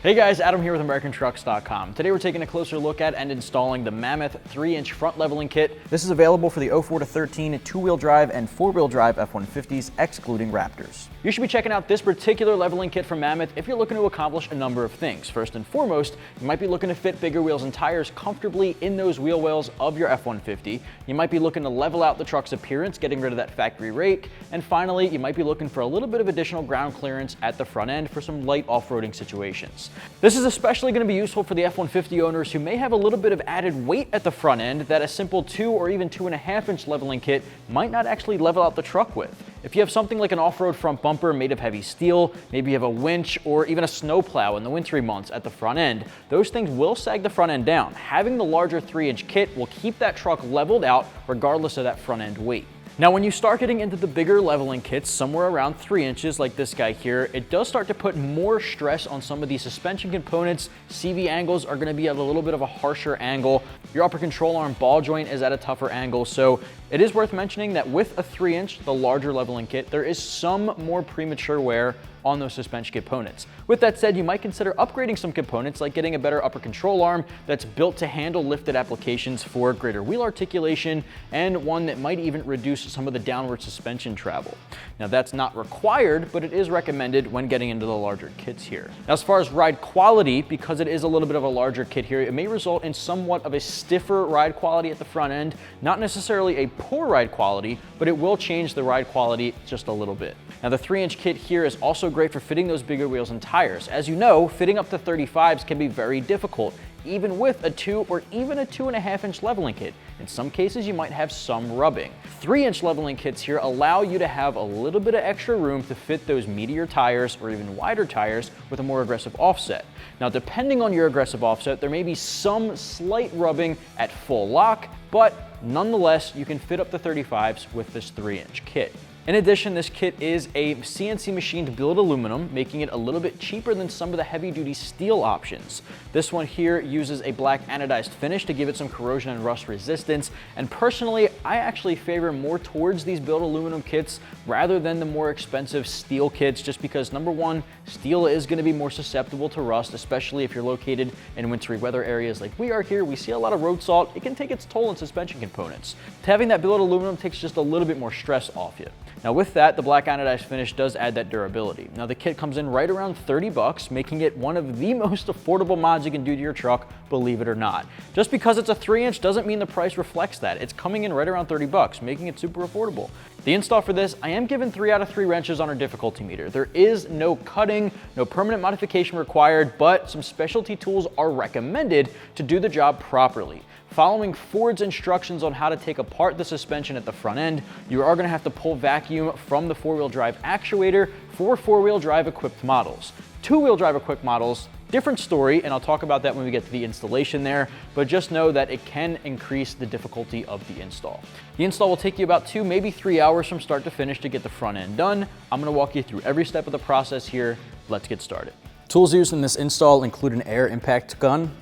Hey guys, Adam here with AmericanTrucks.com. Today we're taking a closer look at and installing the Mammoth 3-inch front leveling kit. This is available for the 04 to 13 two-wheel drive and four-wheel drive F-150s, excluding Raptors. You should be checking out this particular leveling kit from Mammoth if you're looking to accomplish a number of things. First and foremost, you might be looking to fit bigger wheels and tires comfortably in those wheel wells of your F-150. You might be looking to level out the truck's appearance, getting rid of that factory rake. And finally, you might be looking for a little bit of additional ground clearance at the front end for some light off-roading situations. This is especially going to be useful for the F-150 owners who may have a little bit of added weight at the front end that a simple 2 or even 2.5-inch leveling kit might not actually level out the truck with. If you have something like an off-road front bumper made of heavy steel, maybe you have a winch or even a snowplow in the wintry months at the front end, those things will sag the front end down. Having the larger 3-inch kit will keep that truck leveled out regardless of that front end weight. Now, when you start getting into the bigger leveling kits, somewhere around 3 inches like this guy here, it does start to put more stress on some of these suspension components. CV angles are going to be at a little bit of a harsher angle. Your upper control arm ball joint is at a tougher angle. So it is worth mentioning that with a 3-inch, the larger leveling kit, there is some more premature wear on those suspension components. With that said, you might consider upgrading some components like getting a better upper control arm that's built to handle lifted applications for greater wheel articulation, and one that might even reduce some of the downward suspension travel. Now, that's not required, but it is recommended when getting into the larger kits here. Now, as far as ride quality, because it is a little bit of a larger kit here, it may result in somewhat of a stiffer ride quality at the front end. Not necessarily a poor ride quality, but it will change the ride quality just a little bit. Now, the 3-inch kit here is also great for fitting those bigger wheels and tires. As you know, fitting up to 35s can be very difficult, even with a 2 or even a 2.5-inch leveling kit. In some cases, you might have some rubbing. 3-inch leveling kits here allow you to have a little bit of extra room to fit those meatier tires or even wider tires with a more aggressive offset. Now, depending on your aggressive offset, there may be some slight rubbing at full lock, but nonetheless, you can fit up to 35s with this 3-inch kit. In addition, this kit is a CNC machined billet aluminum, making it a little bit cheaper than some of the heavy-duty steel options. This one here uses a black anodized finish to give it some corrosion and rust resistance, and personally, I actually favor more towards these billet aluminum kits rather than the more expensive steel kits, just because, number one, steel is going to be more susceptible to rust, especially if you're located in wintry weather areas like we are here. We see a lot of road salt. It can take its toll on suspension components. Having that billet aluminum takes just a little bit more stress off you. Now, with that, the black anodized finish does add that durability. Now, the kit comes in right around 30 bucks, making it one of the most affordable mods you can do to your truck, believe it or not. Just because it's a 3-inch doesn't mean the price reflects that. It's coming in right around 30 bucks, making it super affordable. The install for this, I am given 3 out of 3 wrenches on our difficulty meter. There is no cutting, no permanent modification required, but some specialty tools are recommended to do the job properly. Following Ford's instructions on how to take apart the suspension at the front end, you are going to have to pull vacuum from the 4-wheel drive actuator for 4-wheel drive equipped models. 2-wheel drive equipped models, different story, and I'll talk about that when we get to the installation there, but just know that it can increase the difficulty of the install. The install will take you about 2, maybe 3 hours from start to finish to get the front end done. I'm going to walk you through every step of the process here. Let's get started. Tools used in this install include an air impact gun,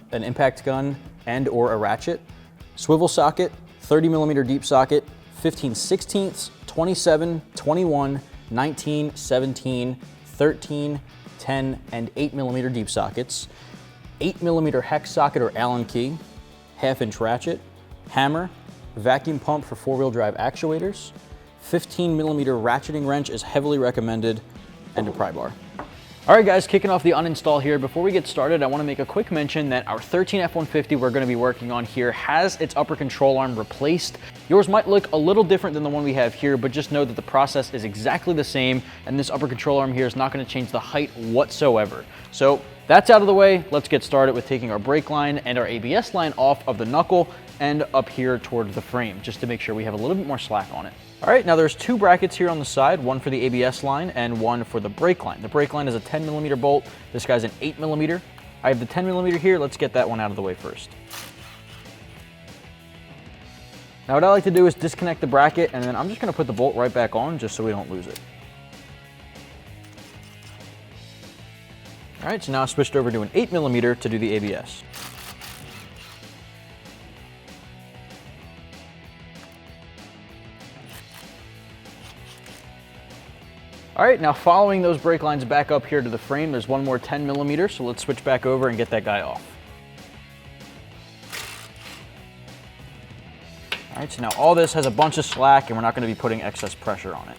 and or a ratchet, swivel socket, 30mm deep socket, 15/16, 27, 21, 19, 17, 13, 10, and 8mm deep sockets, 8mm hex socket or Allen key, 1/2-inch ratchet, hammer, vacuum pump for 4-wheel drive actuators, 15mm ratcheting wrench is heavily recommended, and a pry bar. All right, guys, kicking off the uninstall here. Before we get started, I want to make a quick mention that our 13 F-150 we're going to be working on here has its upper control arm replaced. Yours might look a little different than the one we have here, but just know that the process is exactly the same, and this upper control arm here is not going to change the height whatsoever. So that's out of the way. Let's get started with taking our brake line and our ABS line off of the knuckle and up here toward the frame, just to make sure we have a little bit more slack on it. All right, now there's 2 brackets here on the side, one for the ABS line and one for the brake line. The brake line is a 10mm bolt. This guy's an 8mm. I have the 10mm here. Let's get that one out of the way first. Now what I like to do is disconnect the bracket, and then I'm just gonna put the bolt right back on just so we don't lose it. All right, so now I switched over to an 8mm to do the ABS. All right, now following those brake lines back up here to the frame, there's one more 10 millimeter, so let's switch back over and get that guy off. All right, so now all this has a bunch of slack and we're not gonna be putting excess pressure on it.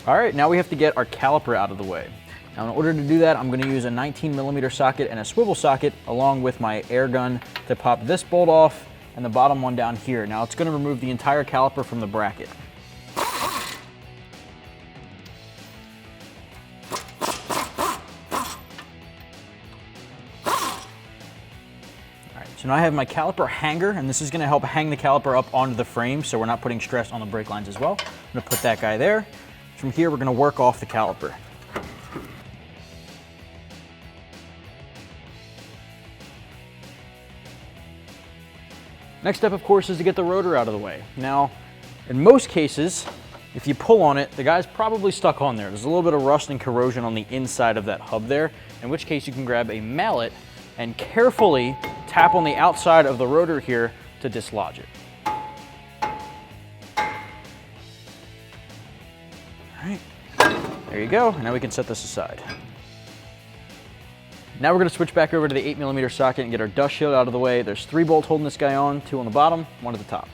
All right, now we have to get our caliper out of the way. Now in order to do that, I'm gonna use a 19 millimeter socket and a swivel socket along with my air gun to pop this bolt off and the bottom one down here. Now it's gonna remove the entire caliper from the bracket. So now I have my caliper hanger, and this is gonna help hang the caliper up onto the frame so we're not putting stress on the brake lines as well. I'm gonna put that guy there. From here, we're gonna work off the caliper. Next step, of course, is to get the rotor out of the way. Now, in most cases, if you pull on it, the guy's probably stuck on there. There's a little bit of rust and corrosion on the inside of that hub there, in which case you can grab a mallet and carefully tap on the outside of the rotor here to dislodge it. All right, there you go. Now we can set this aside. Now we're gonna switch back over to the 8 millimeter socket and get our dust shield out of the way. There's 3 bolts holding this guy on, 2 on the bottom, 1 at the top.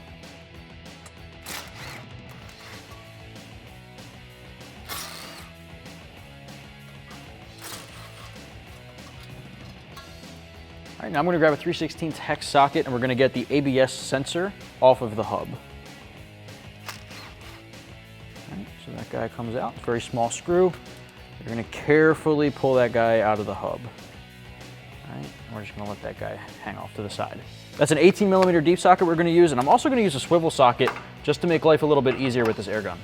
All right, now I'm going to grab a 3/16 hex socket and we're going to get the ABS sensor off of the hub. All right, so that guy comes out, it's a very small screw. You're going to carefully pull that guy out of the hub. All right, we're just going to let that guy hang off to the side. That's an 18 millimeter deep socket we're going to use, and I'm also going to use a swivel socket just to make life a little bit easier with this air gun.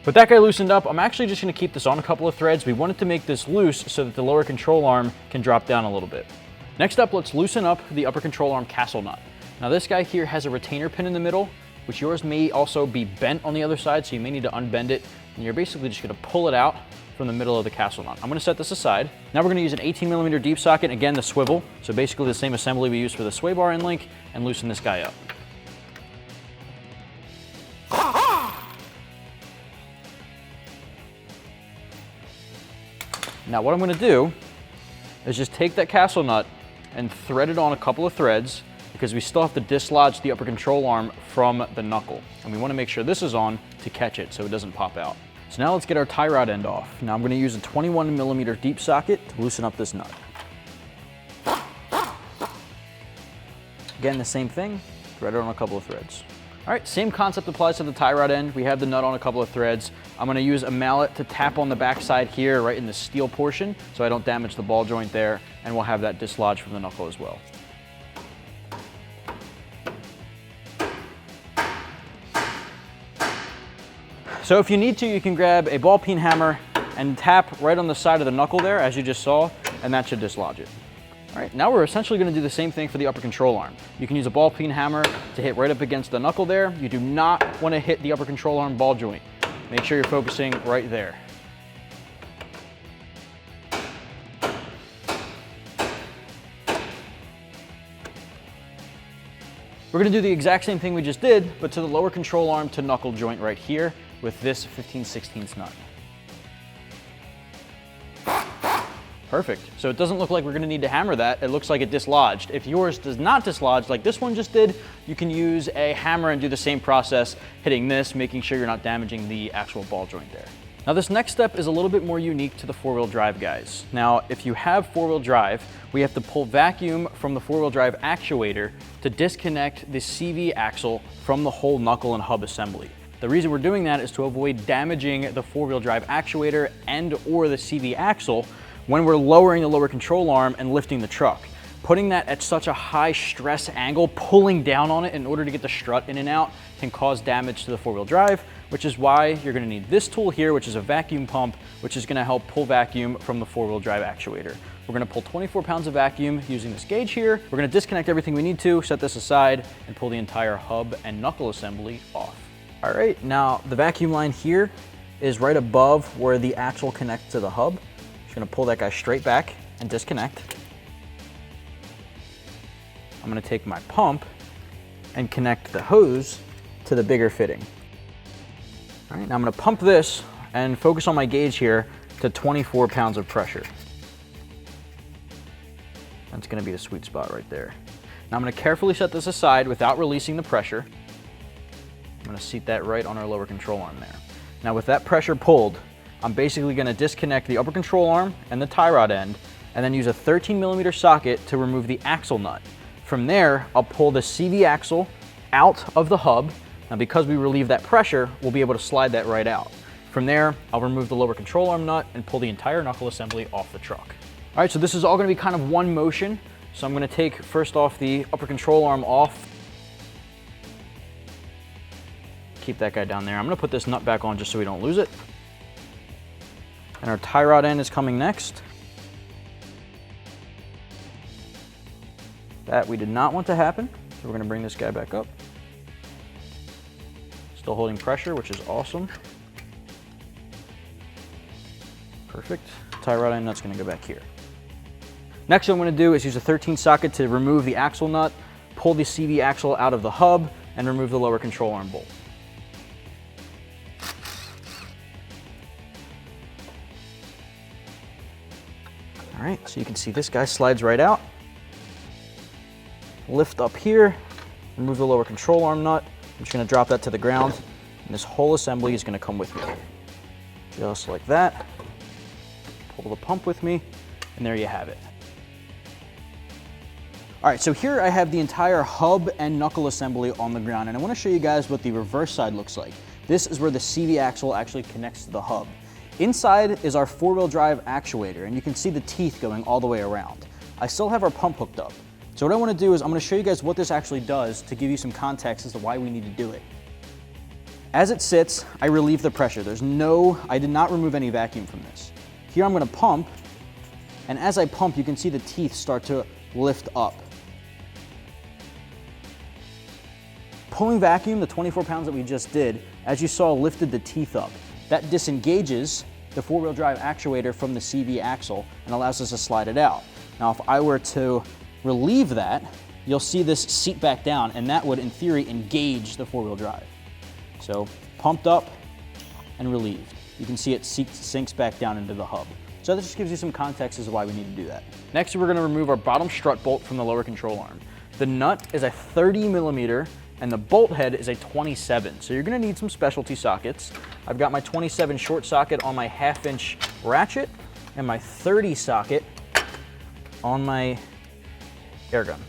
With that guy loosened up, I'm actually just gonna keep this on a couple of threads. We wanted to make this loose so that the lower control arm can drop down a little bit. Next up, let's loosen up the upper control arm castle nut. Now this guy here has a retainer pin in the middle, which yours may also be bent on the other side, so you may need to unbend it, and you're basically just gonna pull it out from the middle of the castle nut. I'm gonna set this aside. Now we're gonna use an 18 millimeter deep socket, again the swivel, so basically the same assembly we used for the sway bar end link, and loosen this guy up. Now what I'm going to do is just take that castle nut and thread it on a couple of threads because we still have to dislodge the upper control arm from the knuckle. And we want to make sure this is on to catch it so it doesn't pop out. So now let's get our tie rod end off. Now I'm going to use a 21 millimeter deep socket to loosen up this nut. Again, the same thing, thread it on a couple of threads. All right, same concept applies to the tie rod end. We have the nut on a couple of threads. I'm gonna use a mallet to tap on the backside here, right in the steel portion, so I don't damage the ball joint there, and we'll have that dislodged from the knuckle as well. So if you need to, you can grab a ball peen hammer and tap right on the side of the knuckle there, as you just saw, and that should dislodge it. All right, now we're essentially going to do the same thing for the upper control arm. You can use a ball peen hammer to hit right up against the knuckle there. You do not want to hit the upper control arm ball joint. Make sure you're focusing right there. We're going to do the exact same thing we just did, but to the lower control arm to knuckle joint right here with this 15/16 nut. Perfect. So it doesn't look like we're going to need to hammer that. It looks like it dislodged. If yours does not dislodge like this one just did, you can use a hammer and do the same process, hitting this, making sure you're not damaging the actual ball joint there. Now this next step is a little bit more unique to the four-wheel drive guys. Now, if you have four-wheel drive, we have to pull vacuum from the four-wheel drive actuator to disconnect the CV axle from the whole knuckle and hub assembly. The reason we're doing that is to avoid damaging the four-wheel drive actuator and or the CV axle when we're lowering the lower control arm and lifting the truck. Putting that at such a high stress angle, pulling down on it in order to get the strut in and out can cause damage to the four-wheel drive, which is why you're gonna need this tool here, which is a vacuum pump, which is gonna help pull vacuum from the four-wheel drive actuator. We're gonna pull 24 pounds of vacuum using this gauge here. We're gonna disconnect everything we need to, set this aside, and pull the entire hub and knuckle assembly off. All right, now the vacuum line here is right above where the axle connects to the hub. Gonna pull that guy straight back and disconnect. I'm gonna take my pump and connect the hose to the bigger fitting. All right, now I'm gonna pump this and focus on my gauge here to 24 pounds of pressure. That's gonna be the sweet spot right there. Now I'm gonna carefully set this aside without releasing the pressure. I'm gonna seat that right on our lower control arm there. Now with that pressure pulled, I'm basically gonna disconnect the upper control arm and the tie rod end, and then use a 13mm socket to remove the axle nut. From there, I'll pull the CV axle out of the hub. Now because we relieve that pressure, we'll be able to slide that right out. From there, I'll remove the lower control arm nut and pull the entire knuckle assembly off the truck. All right, so this is all gonna be kind of one motion. So I'm gonna take first off the upper control arm off. Keep that guy down there. I'm gonna put this nut back on just so we don't lose it. And our tie rod end is coming next. That we did not want to happen, so we're gonna bring this guy back up. Still holding pressure, which is awesome. Perfect. Tie rod end nut's gonna go back here. Next what I'm gonna do is use a 13 socket to remove the axle nut, pull the CV axle out of the hub, and remove the lower control arm bolt. All right, so you can see this guy slides right out. Lift up here, remove the lower control arm nut. I'm just gonna drop that to the ground, and this whole assembly is gonna come with me. Just like that. Pull the pump with me, and there you have it. All right, so here I have the entire hub and knuckle assembly on the ground, and I wanna show you guys what the reverse side looks like. This is where the CV axle actually connects to the hub. Inside is our four-wheel drive actuator, and you can see the teeth going all the way around. I still have our pump hooked up. So what I wanna do is I'm gonna show you guys what this actually does to give you some context as to why we need to do it. As it sits, I relieve the pressure. I did not remove any vacuum from this. Here I'm gonna pump, and as I pump, you can see the teeth start to lift up. Pulling vacuum, the 24 pounds that we just did, as you saw, lifted the teeth up. That disengages the four-wheel drive actuator from the CV axle and allows us to slide it out. Now, if I were to relieve that, you'll see this seat back down, and that would, in theory, engage the four-wheel drive. So, pumped up and relieved. You can see it sinks back down into the hub. So that just gives you some context as to why we need to do that. Next, we're gonna remove our bottom strut bolt from the lower control arm. The nut is a 30mm, and the bolt head is a 27. So you're gonna need some specialty sockets. I've got my 27 short socket on my 1/2" ratchet, and my 30 socket on my air gun.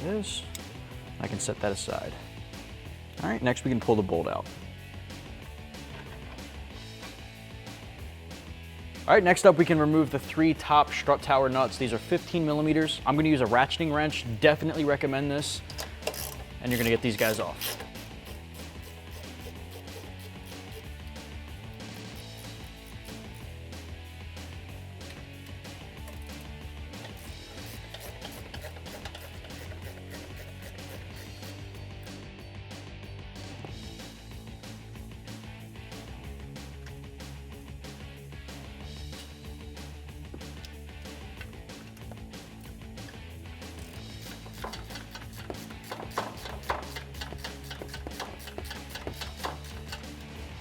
There it is. I can set that aside. All right, next we can pull the bolt out. All right, next up we can remove the 3 top strut tower nuts. These are 15mm. I'm gonna use a ratcheting wrench. Definitely recommend this. And you're gonna get these guys off.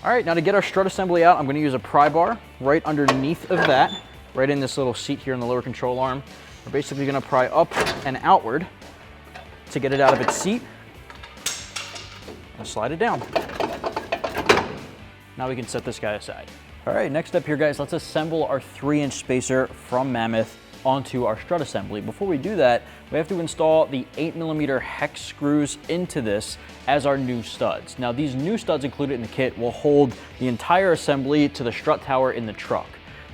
All right, now to get our strut assembly out, I'm gonna use a pry bar right underneath of that, right in this little seat here in the lower control arm. We're basically gonna pry up and outward to get it out of its seat and slide it down. Now we can set this guy aside. All right, next up here, guys, let's assemble our 3" spacer from Mammoth onto our strut assembly. Before we do that, we have to install the 8mm hex screws into this as our new studs. Now, these new studs included in the kit will hold the entire assembly to the strut tower in the truck.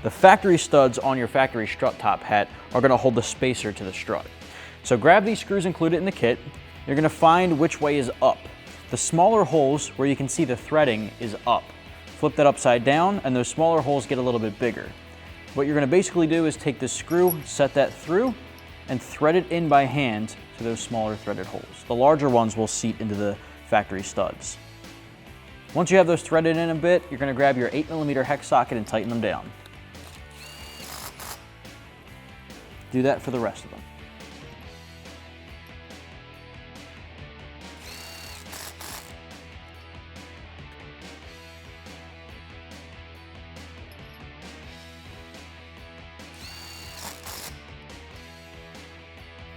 The factory studs on your factory strut top hat are gonna hold the spacer to the strut. So grab these screws included in the kit. You're gonna find which way is up. The smaller holes where you can see the threading is up. Flip that upside down, and those smaller holes get a little bit bigger. What you're gonna basically do is take this screw, set that through, and thread it in by hand to those smaller threaded holes. The larger ones will seat into the factory studs. Once you have those threaded in a bit, you're gonna grab your 8mm hex socket and tighten them down. Do that for the rest of them.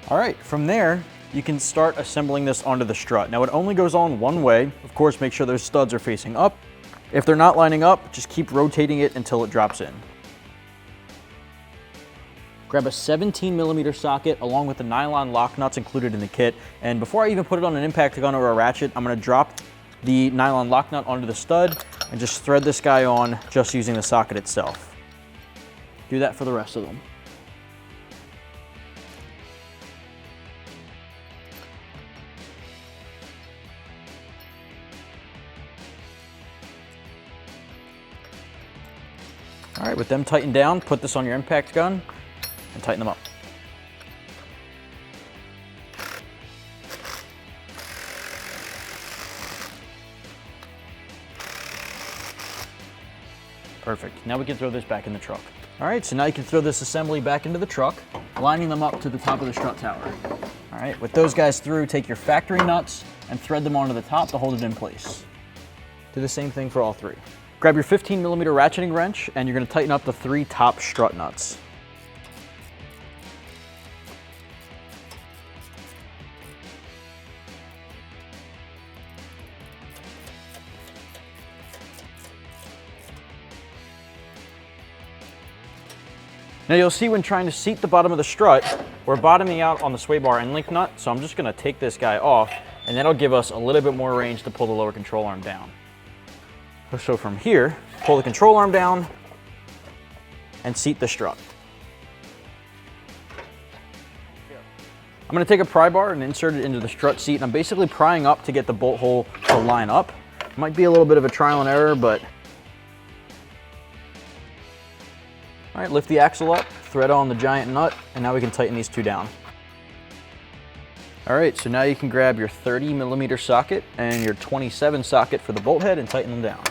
All right, from there, you can start assembling this onto the strut. Now it only goes on one way. Of course, make sure those studs are facing up. If they're not lining up, just keep rotating it until it drops in. Grab a 17mm socket along with the nylon lock nuts included in the kit. And before I even put it on an impact gun or a ratchet, I'm gonna drop the nylon lock nut onto the stud and just thread this guy on just using the socket itself. Do that for the rest of them. All right, with them tightened down, put this on your impact gun and tighten them up. Perfect. Now we can throw this back in the truck. All right, so now you can throw this assembly back into the truck, lining them up to the top of the strut tower. All right, with those guys through, take your factory nuts and thread them onto the top to hold it in place. Do the same thing for all three. Grab your 15mm ratcheting wrench and you're gonna tighten up the 3 top strut nuts. Now you'll see when trying to seat the bottom of the strut, we're bottoming out on the sway bar end link nut, so I'm just gonna take this guy off and that'll give us a little bit more range to pull the lower control arm down. So from here, pull the control arm down and seat the strut. I'm gonna take a pry bar and insert it into the strut seat, and I'm basically prying up to get the bolt hole to line up. Might be a little bit of a trial and error, but all right, lift the axle up, thread on the giant nut, and now we can tighten these two down. All right, so now you can grab your 30mm socket and your 27 socket for the bolt head and tighten them down.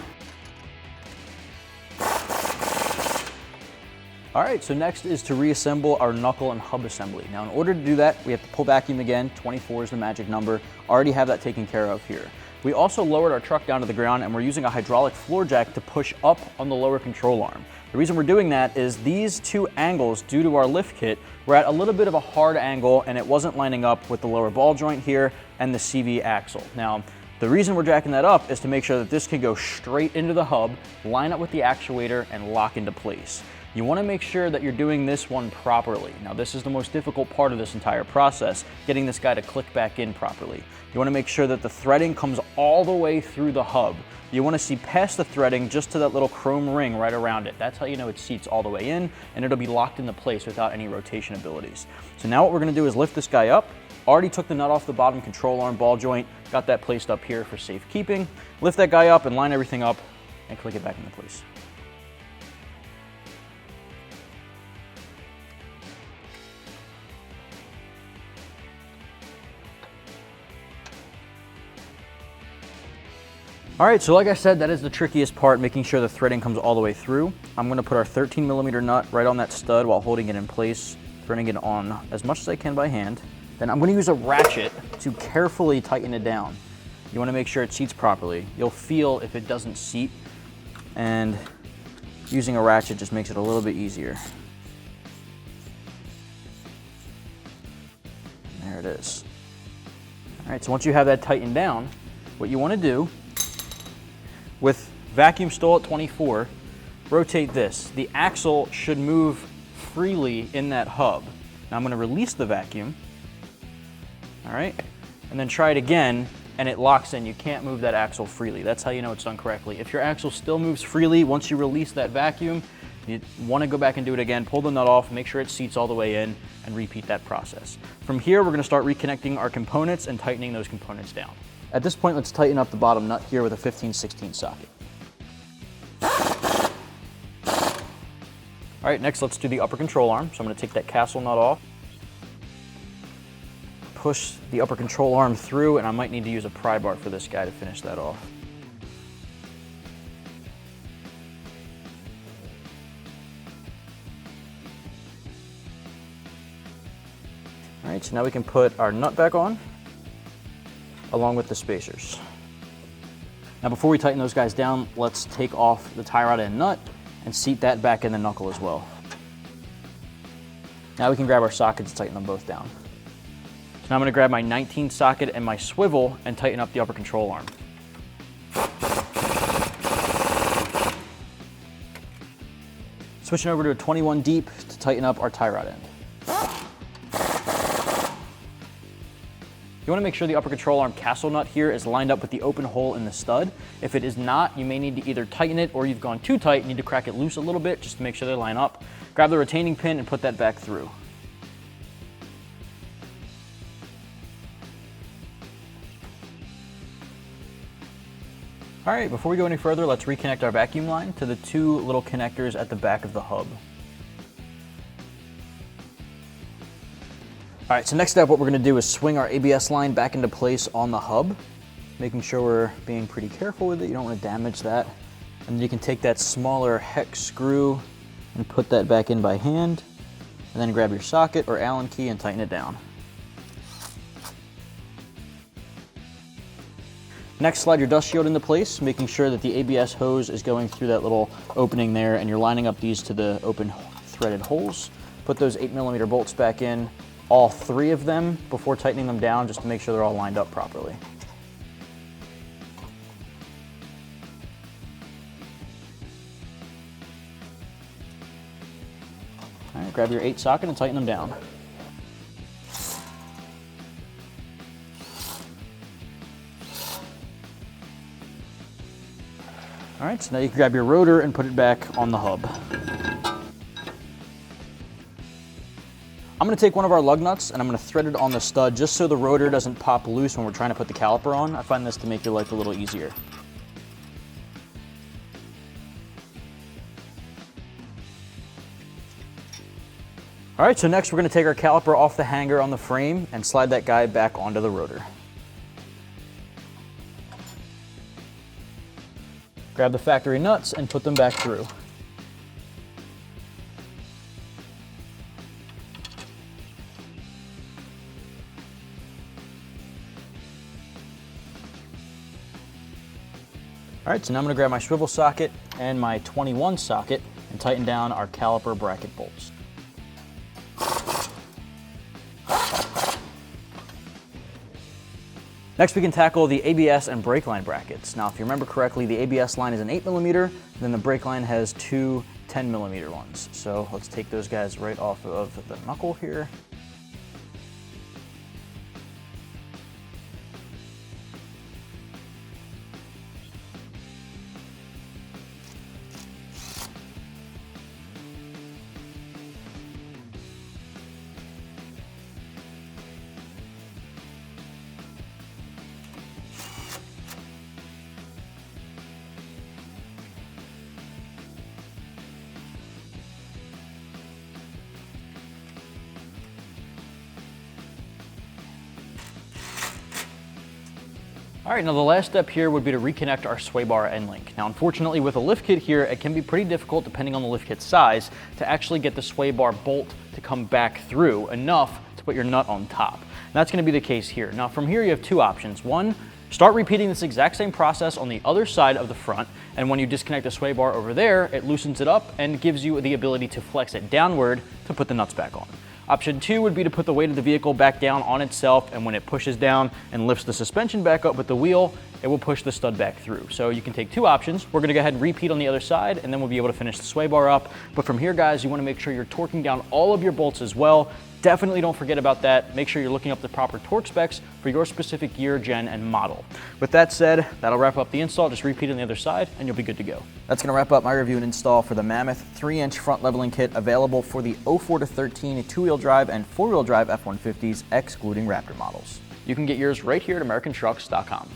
All right, so next is to reassemble our knuckle and hub assembly. Now in order to do that, we have to pull vacuum again. 24 is the magic number. Already have that taken care of here. We also lowered our truck down to the ground and we're using a hydraulic floor jack to push up on the lower control arm. The reason we're doing that is these two angles, due to our lift kit, were at a little bit of a hard angle and it wasn't lining up with the lower ball joint here and the CV axle. Now, the reason we're jacking that up is to make sure that this can go straight into the hub, line up with the actuator, and lock into place. You want to make sure that you're doing this one properly. Now, this is the most difficult part of this entire process, getting this guy to click back in properly. You want to make sure that the threading comes all the way through the hub. You want to see past the threading just to that little chrome ring right around it. That's how you know it seats all the way in, and it'll be locked into place without any rotation abilities. So now what we're going to do is lift this guy up. Already took the nut off the bottom control arm ball joint, got that placed up here for safekeeping. Lift that guy up and line everything up and click it back into place. All right, so like I said, that is the trickiest part, making sure the threading comes all the way through. I'm gonna put our 13mm nut right on that stud while holding it in place, threading it on as much as I can by hand. Then I'm gonna use a ratchet to carefully tighten it down. You wanna make sure it seats properly. You'll feel if it doesn't seat, and using a ratchet just makes it a little bit easier. There it is. All right, so once you have that tightened down, what you wanna do with vacuum still at 24, rotate this. The axle should move freely in that hub. Now I'm gonna release the vacuum, all right? And then try it again, and it locks in. You can't move that axle freely. That's how you know it's done correctly. If your axle still moves freely, once you release that vacuum, you wanna go back and do it again, pull the nut off, make sure it seats all the way in, and repeat that process. From here, we're gonna start reconnecting our components and tightening those components down. At this point, let's tighten up the bottom nut here with a 15/16 socket. All right, next let's do the upper control arm. So I'm gonna take that castle nut off, push the upper control arm through, and I might need to use a pry bar for this guy to finish that off. All right, so now we can put our nut back on, along with the spacers. Now before we tighten those guys down, let's take off the tie rod and nut and seat that back in the knuckle as well. Now we can grab our sockets and tighten them both down. Now I'm going to grab my 19 socket and my swivel and tighten up the upper control arm. Switching over to a 21 deep to tighten up our tie rod end. You want to make sure the upper control arm castle nut here is lined up with the open hole in the stud. If it is not, you may need to either tighten it, or you've gone too tight, you need to crack it loose a little bit just to make sure they line up. Grab the retaining pin and put that back through. All right, before we go any further, let's reconnect our vacuum line to the two little connectors at the back of the hub. All right, so next up, what we're gonna do is swing our ABS line back into place on the hub, making sure we're being pretty careful with it. You don't wanna damage that. And then you can take that smaller hex screw and put that back in by hand, and then grab your socket or Allen key and tighten it down. Next, slide your dust shield into place, making sure that the ABS hose is going through that little opening there, and you're lining up these to the open threaded holes. Put those 8mm bolts back in, all three of them, before tightening them down, just to make sure they're all lined up properly. All right, grab your 8 socket and tighten them down. All right, so now you can grab your rotor and put it back on the hub. I'm gonna take one of our lug nuts and I'm gonna thread it on the stud just so the rotor doesn't pop loose when we're trying to put the caliper on. I find this to make your life a little easier. All right, so next we're gonna take our caliper off the hanger on the frame and slide that guy back onto the rotor. Grab the factory nuts and put them back through. All right, so now I'm gonna grab my swivel socket and my 21 socket and tighten down our caliper bracket bolts. Next, we can tackle the ABS and brake line brackets. Now, if you remember correctly, the ABS line is an 8mm, then the brake line has two 10mm ones. So let's take those guys right off of the knuckle here. All right, now the last step here would be to reconnect our sway bar end link. Now, unfortunately, with a lift kit here, it can be pretty difficult, depending on the lift kit size, to actually get the sway bar bolt to come back through enough to put your nut on top. And that's gonna be the case here. Now, from here, you have two options. One, start repeating this exact same process on the other side of the front, and when you disconnect the sway bar over there, it loosens it up and gives you the ability to flex it downward to put the nuts back on. Option two would be to put the weight of the vehicle back down on itself, and when it pushes down and lifts the suspension back up with the wheel, it will push the stud back through. So you can take two options. We're gonna go ahead and repeat on the other side, and then we'll be able to finish the sway bar up. But from here, guys, you wanna make sure you're torquing down all of your bolts as well. Definitely don't forget about that. Make sure you're looking up the proper torque specs for your specific year, gen, and model. With that said, that'll wrap up the install. Just repeat on the other side and you'll be good to go. That's gonna wrap up my review and install for the Mammoth 3-inch front leveling kit, available for the 04 to 13 two-wheel drive and four-wheel drive F-150s, excluding Raptor models. You can get yours right here at AmericanTrucks.com.